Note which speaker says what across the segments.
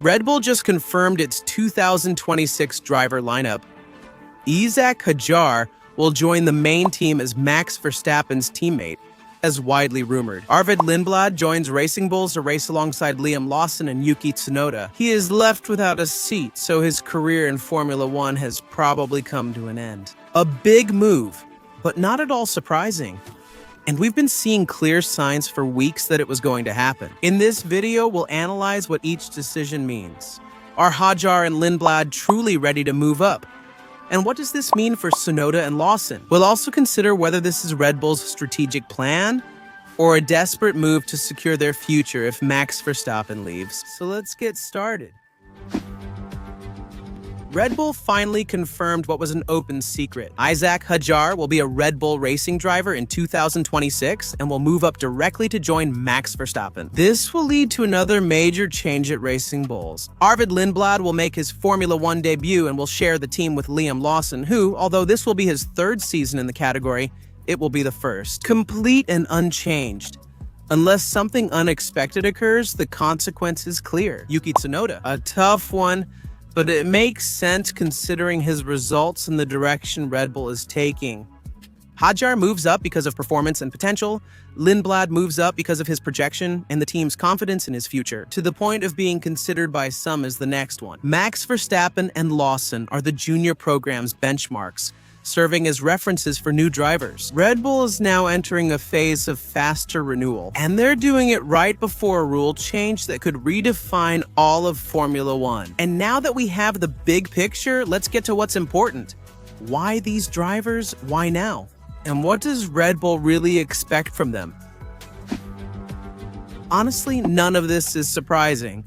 Speaker 1: Red Bull just confirmed its 2026 driver lineup. Isack Hadjar will join the main team as Max Verstappen's teammate, as widely rumored. Lindblad joins Racing Bulls to race alongside Lawson and Yuki Tsunoda. He is left without a seat, so his career in Formula One has probably come to an end. A big move, but not at all surprising. And we've been seeing clear signs for weeks that it was going to happen. In this video, we'll analyze what each decision means. Are Hadjar and Lindblad truly ready to move up? And what does this mean for Tsunoda and Lawson? We'll also consider whether this is Red Bull's strategic plan or a desperate move to secure their future if Max Verstappen leaves. So let's get started. Red Bull finally confirmed what was an open secret. Isack Hadjar will be a Red Bull racing driver in 2026 and will move up directly to join Max Verstappen. This will lead to another major change at Racing Bulls. Lindblad will make his Formula One debut and will share the team with Lawson, who, although this will be his third season in the category, it will be the first. Complete and unchanged. Unless something unexpected occurs, the consequence is clear. Yuki Tsunoda, a tough one, but it makes sense considering his results and the direction Red Bull is taking. Hadjar moves up because of performance and potential. Lindblad moves up because of his projection and the team's confidence in his future, to the point of being considered by some as the next one. Max Verstappen and Lawson are the junior program's benchmarks, serving as references for new drivers. Red Bull is now entering a phase of faster renewal, and they're doing it right before a rule change that could redefine all of Formula One. And now that we have the big picture, let's get to what's important. Why these drivers? Why now? And what does Red Bull really expect from them? Honestly, none of this is surprising.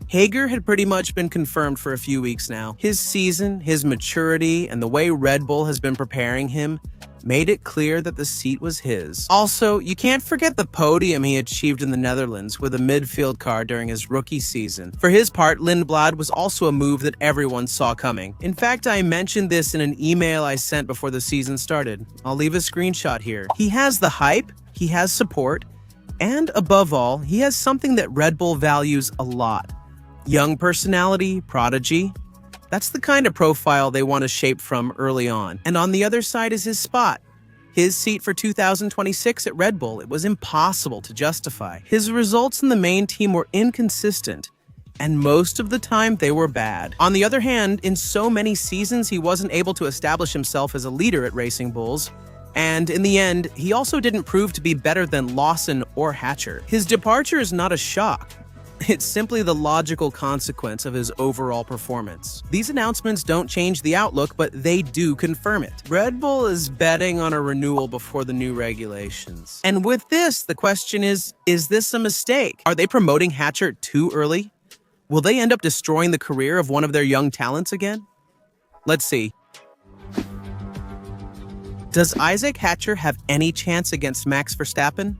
Speaker 1: Hadjar had pretty much been confirmed for a few weeks now. His season, his maturity, and the way Red Bull has been preparing him made it clear that the seat was his. Also, you can't forget the podium he achieved in the Netherlands with a midfield car during his rookie season. For his part, Lindblad was also a move that everyone saw coming. In fact, I mentioned this in an email I sent before the season started. I'll leave a screenshot here. He has the hype, he has support, and above all, he has something that Red Bull values a lot. Young personality, prodigy. That's the kind of profile they want to shape from early on. And on the other side is his spot. His seat for 2026 at Red Bull, it was impossible to justify. His results in the main team were inconsistent, and most of the time they were bad. On the other hand, in so many seasons, he wasn't able to establish himself as a leader at Racing Bulls. And in the end, he also didn't prove to be better than Lawson or Hadjar. His departure is not a shock. It's simply the logical consequence of his overall performance. These announcements don't change the outlook, but they do confirm it. Red Bull is betting on a renewal before the new regulations. And with this, the question is this a mistake? Are they promoting Hadjar too early? Will they end up destroying the career of one of their young talents again? Let's see. Does Isack Hadjar have any chance against Max Verstappen?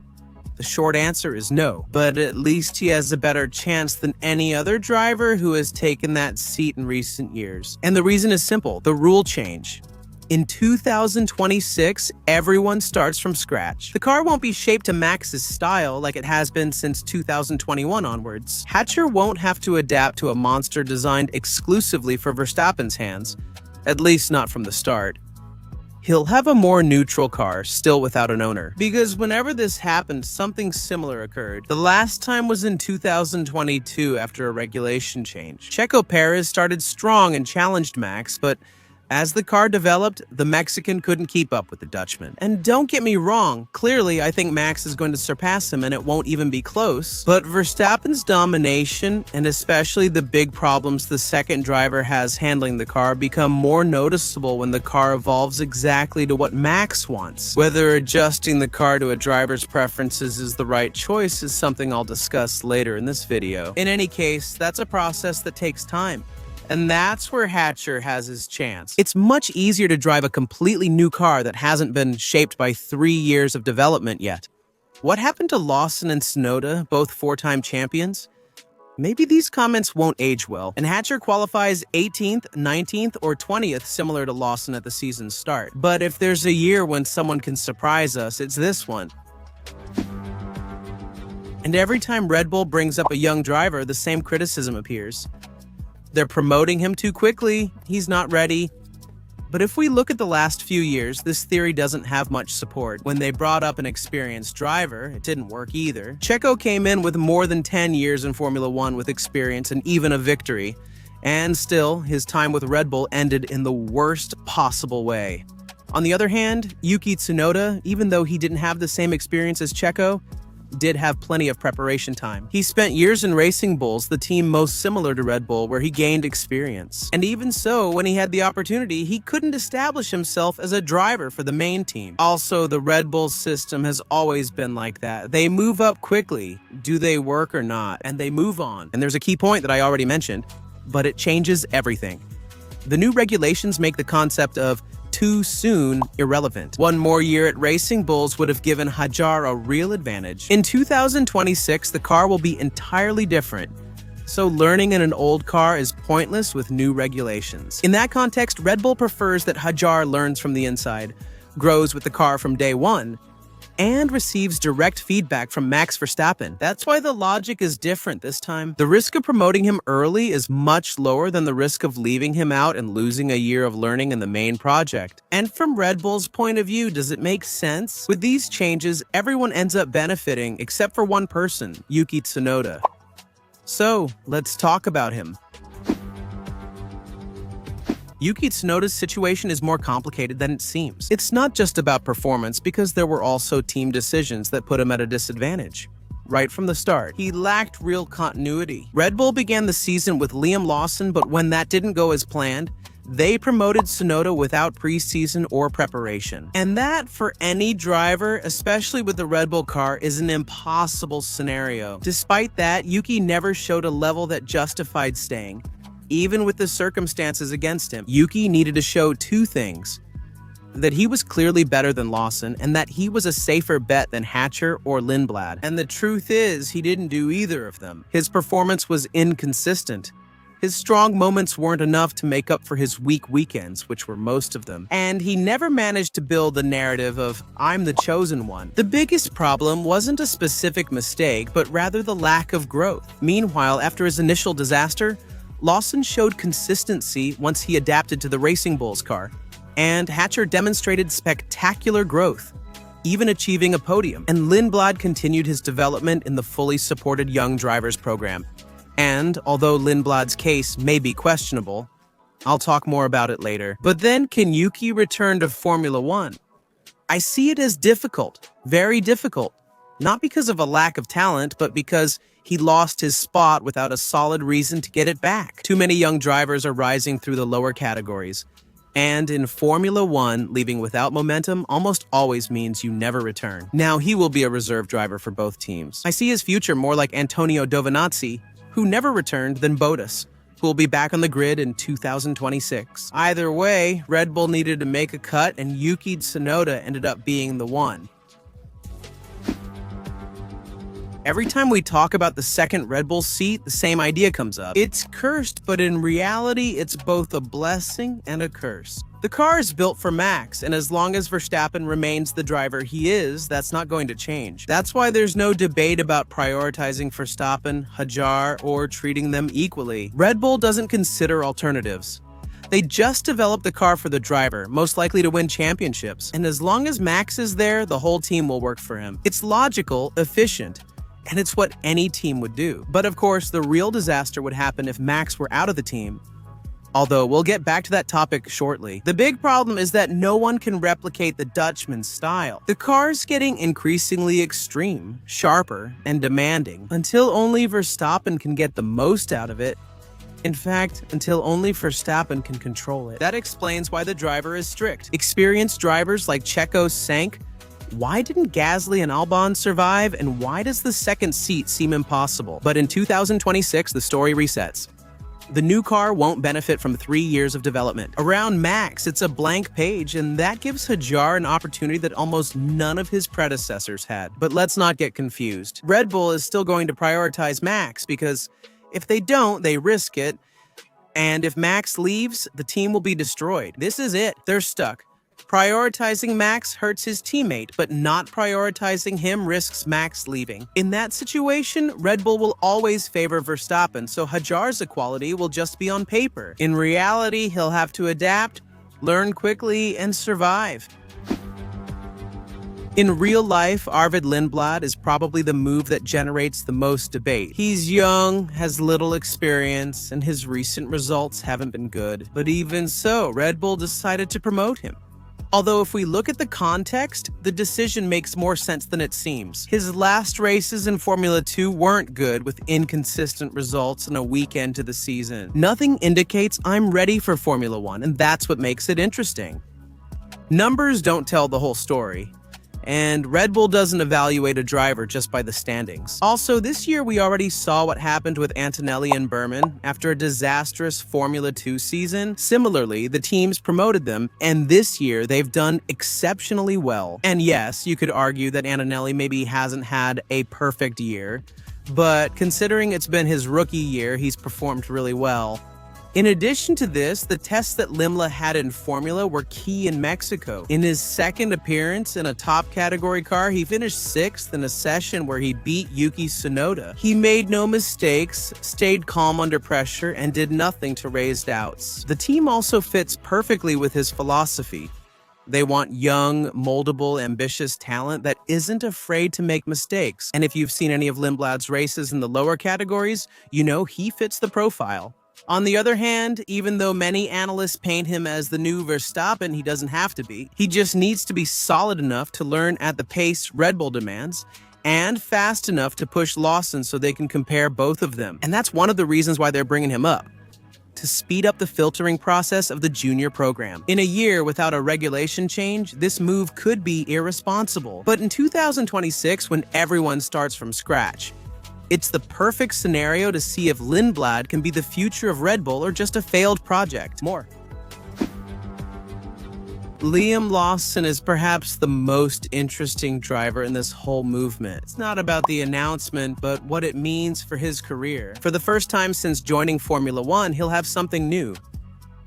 Speaker 1: The short answer is no, but at least he has a better chance than any other driver who has taken that seat in recent years. And the reason is simple, the rule change. In 2026, everyone starts from scratch. The car won't be shaped to Max's style like it has been since 2021 onwards. Hadjar won't have to adapt to a monster designed exclusively for Verstappen's hands, at least not from the start. He'll have a more neutral car, still without an owner. Because whenever this happened, something similar occurred. The last time was in 2022 after a regulation change. Checo Perez started strong and challenged Max, but as the car developed, the Mexican couldn't keep up with the Dutchman. And don't get me wrong, clearly I think Max is going to surpass him and it won't even be close. But Verstappen's domination, and especially the big problems the second driver has handling the car, become more noticeable when the car evolves exactly to what Max wants. Whether adjusting the car to a driver's preferences is the right choice is something I'll discuss later in this video. In any case, that's a process that takes time. And that's where Hadjar has his chance. It's much easier to drive a completely new car that hasn't been shaped by 3 years of development yet. What happened to Lawson and Tsunoda, both four-time champions? Maybe these comments won't age well, and Hadjar qualifies 18th, 19th, or 20th, similar to Lawson at the season's start. But if there's a year when someone can surprise us, it's this one. And every time Red Bull brings up a young driver, the same criticism appears. They're promoting him too quickly, he's not ready. But if we look at the last few years, this theory doesn't have much support. When they brought up an experienced driver, it didn't work either. Checo came in with more than 10 years in Formula One with experience and even a victory. And still, his time with Red Bull ended in the worst possible way. On the other hand, Yuki Tsunoda, even though he didn't have the same experience as Checo, did have plenty of preparation time. He spent years in Racing Bulls, the team most similar to Red Bull, where he gained experience. And even so, when he had the opportunity, he couldn't establish himself as a driver for the main team. Also, the Red Bull system has always been like that. They move up quickly. Do they work or not? And they move on. And there's a key point that I already mentioned, but it changes everything. The new regulations make the concept of too soon irrelevant. One more year at Racing Bulls would have given Hadjar a real advantage. In 2026, the car will be entirely different, so learning in an old car is pointless with new regulations. In that context, Red Bull prefers that Hadjar learns from the inside, grows with the car from day one, and receives direct feedback from Max Verstappen. That's why the logic is different this time. The risk of promoting him early is much lower than the risk of leaving him out and losing a year of learning in the main project. And from Red Bull's point of view, does it make sense? With these changes, everyone ends up benefiting except for one person, Yuki Tsunoda. So, let's talk about him. Yuki Tsunoda's situation is more complicated than it seems. It's not just about performance, because there were also team decisions that put him at a disadvantage. Right from the start, he lacked real continuity. Red Bull began the season with Lawson, but when that didn't go as planned, they promoted Tsunoda without preseason or preparation. And that, for any driver, especially with the Red Bull car, is an impossible scenario. Despite that, Yuki never showed a level that justified staying. Even with the circumstances against him, Yuki needed to show two things: that he was clearly better than Lawson, and that he was a safer bet than Hadjar or Lindblad. And the truth is, he didn't do either of them. His performance was inconsistent. His strong moments weren't enough to make up for his weak weekends, which were most of them. And he never managed to build the narrative of, "I'm the chosen one." The biggest problem wasn't a specific mistake, but rather the lack of growth. Meanwhile, after his initial disaster, Lawson showed consistency once he adapted to the Racing Bulls car, and Hadjar demonstrated spectacular growth, even achieving a podium. And Lindblad continued his development in the fully supported Young Drivers program. And although Lindblad's case may be questionable, I'll talk more about it later. But then, can Yuki return to Formula One? I see it as difficult, very difficult. Not because of a lack of talent, but because he lost his spot without a solid reason to get it back. Too many young drivers are rising through the lower categories. And in Formula One, leaving without momentum almost always means you never return. Now, he will be a reserve driver for both teams. I see his future more like Antonio Giovinazzi, who never returned, than Bottas, who will be back on the grid in 2026. Either way, Red Bull needed to make a cut, and Yuki Tsunoda ended up being the one. Every time we talk about the second Red Bull seat, the same idea comes up. It's cursed, but in reality, it's both a blessing and a curse. The car is built for Max, and as long as Verstappen remains the driver he is, that's not going to change. That's why there's no debate about prioritizing Verstappen, Hadjar, or treating them equally. Red Bull doesn't consider alternatives. They just developed the car for the driver, most likely to win championships. And as long as Max is there, the whole team will work for him. It's logical, efficient, and it's what any team would do. But of course, the real disaster would happen if Max were out of the team. Although we'll get back to that topic shortly. The big problem is that no one can replicate the Dutchman's style. The car's getting increasingly extreme, sharper, and demanding, until only Verstappen can get the most out of it. In fact, until only Verstappen can control it. That explains why the driver is strict. Experienced drivers like Checo sank. Why didn't Gasly and Albon survive, and why does the second seat seem impossible? But in 2026, the story resets. The new car won't benefit from 3 years of development. Around Max, it's a blank page, and that gives Hadjar an opportunity that almost none of his predecessors had. But let's not get confused. Red Bull is still going to prioritize Max, because if they don't, they risk it. And if Max leaves, the team will be destroyed. This is it. They're stuck. Prioritizing Max hurts his teammate, but not prioritizing him risks Max leaving. In that situation, Red Bull will always favor Verstappen, so Hadjar's equality will just be on paper. In reality, he'll have to adapt, learn quickly, and survive. In real life, Arvid Lindblad is probably the move that generates the most debate. He's young, has little experience, and his recent results haven't been good. But even so, Red Bull decided to promote him. Although if we look at the context, the decision makes more sense than it seems. His last races in Formula 2 weren't good, with inconsistent results and a weak end to the season. Nothing indicates I'm ready for Formula 1, and that's what makes it interesting. Numbers don't tell the whole story. And Red Bull doesn't evaluate a driver just by the standings. Also, this year we already saw what happened with Antonelli and Berman after a disastrous Formula 2 season. Similarly, the teams promoted them, and this year they've done exceptionally well. And yes, you could argue that Antonelli maybe hasn't had a perfect year, but considering it's been his rookie year, he's performed really well. In addition to this, the tests that Lindblad had in Formula were key in Mexico. In his second appearance in a top category car, he finished 6th in a session where he beat Yuki Tsunoda. He made no mistakes, stayed calm under pressure, and did nothing to raise doubts. The team also fits perfectly with his philosophy. They want young, moldable, ambitious talent that isn't afraid to make mistakes. And if you've seen any of Lindblad's races in the lower categories, you know he fits the profile. On the other hand, even though many analysts paint him as the new Verstappen, he doesn't have to be. He just needs to be solid enough to learn at the pace Red Bull demands, and fast enough to push Lawson so they can compare both of them. And that's one of the reasons why they're bringing him up, to speed up the filtering process of the junior program. In a year without a regulation change, this move could be irresponsible. But in 2026, when everyone starts from scratch, it's the perfect scenario to see if Lindblad can be the future of Red Bull or just a failed project. Liam Lawson is perhaps the most interesting driver in this whole movement. It's not about the announcement, but what it means for his career. For the first time since joining Formula 1, he'll have something new.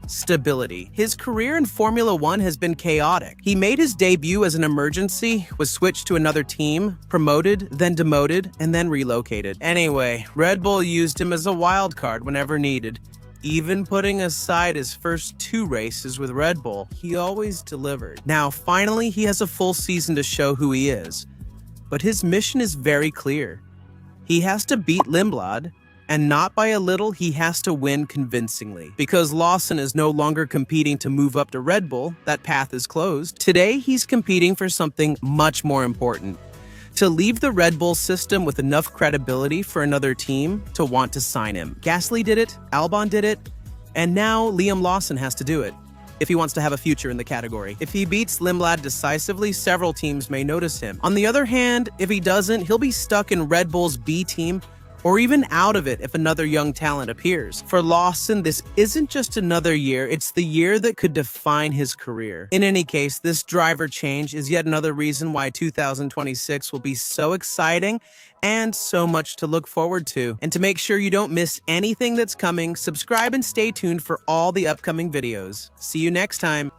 Speaker 1: Stability. His career in Formula 1 has been chaotic. He made his debut as an emergency, was switched to another team, promoted, then demoted, and then relocated. Anyway, Red Bull used him as a wild card whenever needed. Even putting aside his first 2 races with Red Bull, he always delivered. Now, finally, he has a full season to show who he is. But his mission is very clear. He has to beat Lindblad, and not by a little, he has to win convincingly. Because Lawson is no longer competing to move up to Red Bull, that path is closed. Today, he's competing for something much more important. To leave the Red Bull system with enough credibility for another team to want to sign him. Gasly did it, Albon did it, and now Liam Lawson has to do it, if he wants to have a future in the category. If he beats Lindblad decisively, several teams may notice him. On the other hand, if he doesn't, he'll be stuck in Red Bull's B team, or even out of it if another young talent appears. For Lawson, this isn't just another year, it's the year that could define his career. In any case, this driver change is yet another reason why 2026 will be so exciting and so much to look forward to. And to make sure you don't miss anything that's coming, subscribe and stay tuned for all the upcoming videos. See you next time.